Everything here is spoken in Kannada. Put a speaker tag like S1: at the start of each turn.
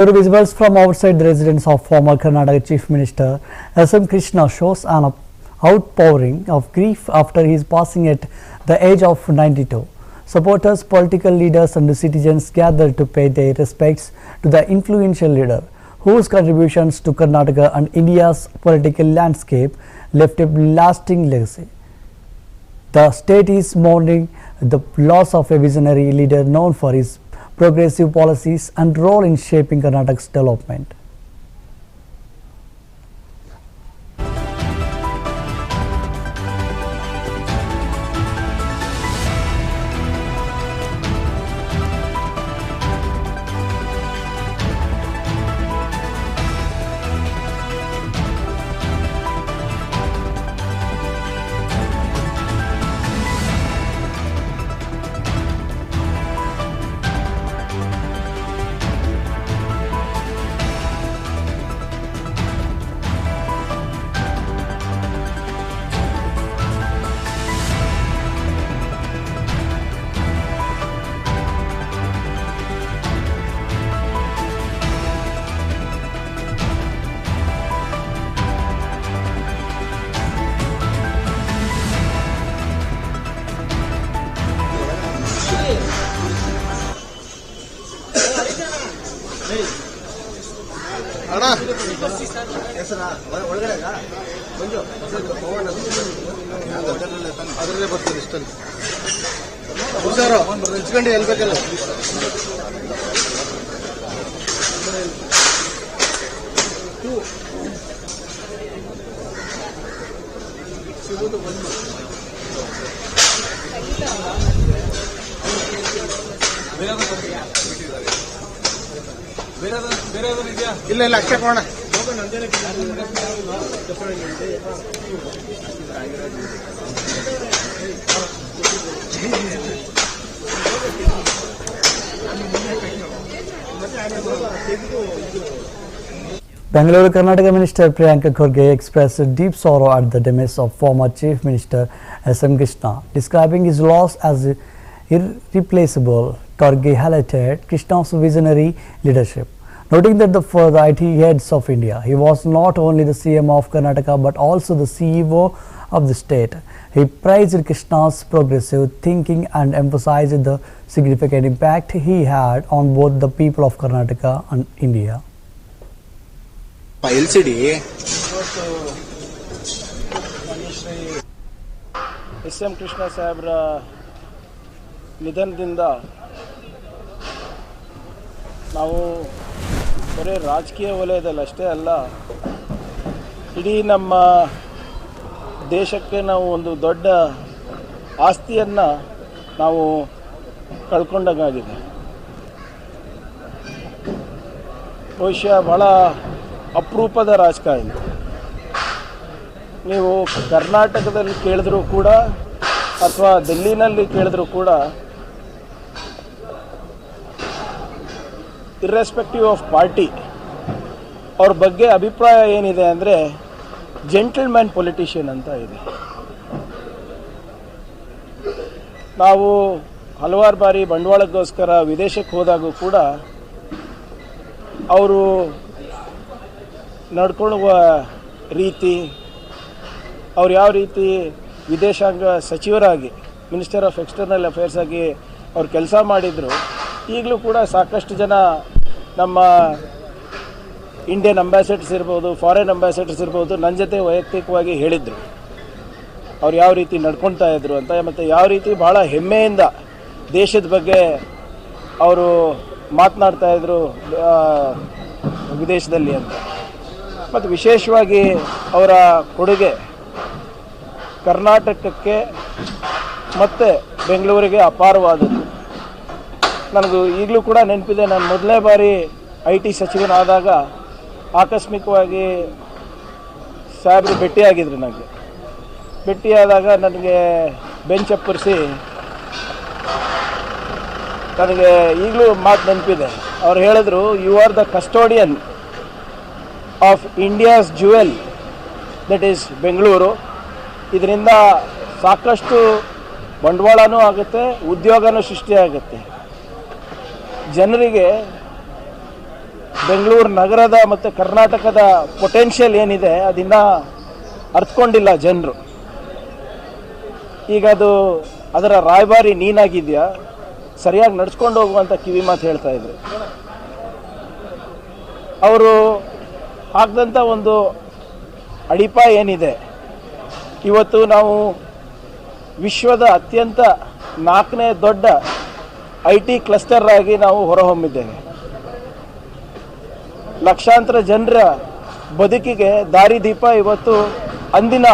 S1: Visuals from outside the residence of former Karnataka Chief Minister S.M. Krishna shows an outpouring of grief after his passing at the age of 92. Supporters, political leaders and citizens gathered to pay their respects to the influential leader, whose contributions to Karnataka and India's political landscape left a lasting legacy. The state is mourning the loss of a visionary leader known for his progressive policies and role in shaping Karnataka's development.
S2: ಅದರಲ್ಲೇ ಬರ್ತದೆ ಇಷ್ಟಲ್ಲಿ ಹುಷಾರು ನಿಂತ್ಕೊಂಡು ಹೇಳ್ಬೇಕಲ್ಲ. ಇಲ್ಲ ಇಲ್ಲ ಅಷ್ಟೇ ಕೋಣ
S1: Bangalore Karnataka Minister Priyanka Khurge expressed deep sorrow at the demise of former Chief Minister S.M. Krishna. Describing his loss as irreplaceable, Khurge highlighted Krishna's visionary leadership, noting that for the IT heads of India, he was not only the CM of Karnataka but also the CEO of the state. He praised Krishna's progressive thinking and emphasized the significant impact he had on both the people of Karnataka and India.
S2: LCD
S3: S.M. Krishna ಸಾಹೇಬ್ರ ನಿಧನದಿಂದ ನಾವು ಬರೀ ರಾಜಕೀಯ ವಲಯದಲ್ಲಿ ಅಷ್ಟೇ ಅಲ್ಲ, ಇಡೀ ನಮ್ಮ ದೇಶಕ್ಕೆ ನಾವು ಒಂದು ದೊಡ್ಡ ಆಸ್ತಿಯನ್ನು ನಾವು ಕಳ್ಕೊಂಡಂಗಾಗಿದೆ. ಬಹುಶಃ ಭಾಳ ಅಪರೂಪದ ರಾಜಕಾರಣಿ. ನೀವು ಕರ್ನಾಟಕದಲ್ಲಿ ಕೇಳಿದ್ರೂ ಕೂಡ ಅಥವಾ ದಿಲ್ಲಿನಲ್ಲಿ ಕೇಳಿದ್ರೂ ಕೂಡ ಇರ್ರೆಸ್ಪೆಕ್ಟಿವ್ ಆಫ್ ಪಾರ್ಟಿ ಅವ್ರ ಬಗ್ಗೆ ಅಭಿಪ್ರಾಯ ಏನಿದೆ ಅಂದರೆ ಜೆಂಟಲ್ಮ್ಯಾನ್ ಪೊಲಿಟಿಷಿಯನ್ ಅಂತ ಇದೆ. ನಾವು ಹಲವಾರು ಬಾರಿ ಬಂಡವಾಳಕ್ಕೋಸ್ಕರ ವಿದೇಶಕ್ಕೆ ಹೋದಾಗೂ ಕೂಡ ಅವರು ನಡ್ಕೊಳ್ಳುವ ರೀತಿ, ಅವ್ರು ಯಾವ ರೀತಿ ವಿದೇಶಾಂಗ ಸಚಿವರಾಗಿ ಮಿನಿಸ್ಟರ್ ಆಫ್ ಎಕ್ಸ್ಟರ್ನಲ್ ಅಫೇರ್ಸ್ ಆಗಿ ಅವ್ರು ಕೆಲಸ ಮಾಡಿದರು, ಈಗಲೂ ಕೂಡ ಸಾಕಷ್ಟು ಜನ ನಮ್ಮ ಇಂಡಿಯನ್ ಅಂಬಾಸಿಡರ್ಸ್ ಇರ್ಬೋದು, ಫಾರಿನ್ ಅಂಬಾಸಿಡರ್ಸ್ ಇರ್ಬೋದು, ನನ್ನ ಜೊತೆ ವೈಯಕ್ತಿಕವಾಗಿ ಹೇಳಿದರು ಅವ್ರು ಯಾವ ರೀತಿ ನಡ್ಕೊಳ್ತಾ ಇದ್ರು ಅಂತ, ಮತ್ತು ಯಾವ ರೀತಿ ಭಾಳ ಹೆಮ್ಮೆಯಿಂದ ದೇಶದ ಬಗ್ಗೆ ಅವರು ಮಾತನಾಡ್ತಾಯಿದ್ರು ವಿದೇಶದಲ್ಲಿ ಅಂತ. ಮತ್ತು ವಿಶೇಷವಾಗಿ ಅವರ ಕೊಡುಗೆ ಕರ್ನಾಟಕಕ್ಕೆ ಮತ್ತು ಬೆಂಗಳೂರಿಗೆ ಅಪಾರವಾದದ್ದು. ನನಗೂ ಈಗಲೂ ಕೂಡ ನೆನಪಿದೆ, ನಾನು ಮೊದಲನೇ ಬಾರಿ IT ಸಚಿವನಾದಾಗ ಆಕಸ್ಮಿಕವಾಗಿ ಸಾಹೇಬರು ಭೇಟಿಯಾಗಿದ್ರು. ಭೇಟಿಯಾದಾಗ ನನಗೆ ಬೆಂಚ್ ಅಪ್ಪರಿಸಿ ನನಗೆ ಈಗಲೂ ಮಾತು ನೆನಪಿದೆ. ಅವ್ರು ಹೇಳಿದ್ರು, you are the custodian of India's jewel that is Bengaluru. ಇದರಿಂದ ಸಾಕಷ್ಟು ಬಂಡವಾಳನೂ ಆಗುತ್ತೆ, ಉದ್ಯೋಗನೂ ಸೃಷ್ಟಿಯಾಗುತ್ತೆ. ಜನರಿಗೆ ಬೆಂಗಳೂರು ನಗರದ ಮತ್ತು ಕರ್ನಾಟಕದ ಪೊಟೆನ್ಷಿಯಲ್ ಏನಿದೆ ಅದನ್ನು ಅರ್ಥಕೊಂಡಿಲ್ಲ ಜನರು. ಈಗ ಅದರ ರಾಯಭಾರಿ ನೀನಾಗಿದೆಯಾ, ಸರಿಯಾಗಿ ನಡ್ಸ್ಕೊಂಡು ಹೋಗುವಂಥ ಕಿವಿ ಮಾತು ಹೇಳ್ತಾ ಇದ್ರು. ಅವರು ಹಾಕಿದಂಥ ಒಂದು ಅಡಿಪಾಯ ಏನಿದೆ, ಇವತ್ತು ನಾವು ವಿಶ್ವದ ಅತ್ಯಂತ 4ನೇ ದೊಡ್ಡ IT ಕ್ಲಸ್ಟರ್ ಆಗಿ ನಾವು ಹೊರಹೊಮ್ಮಿದ್ದೇವೆ. ಲಕ್ಷಾಂತರ ಜನರ ಬದುಕಿಗೆ ದಾರಿದೀಪ ಇವತ್ತು ಅಂದಿನ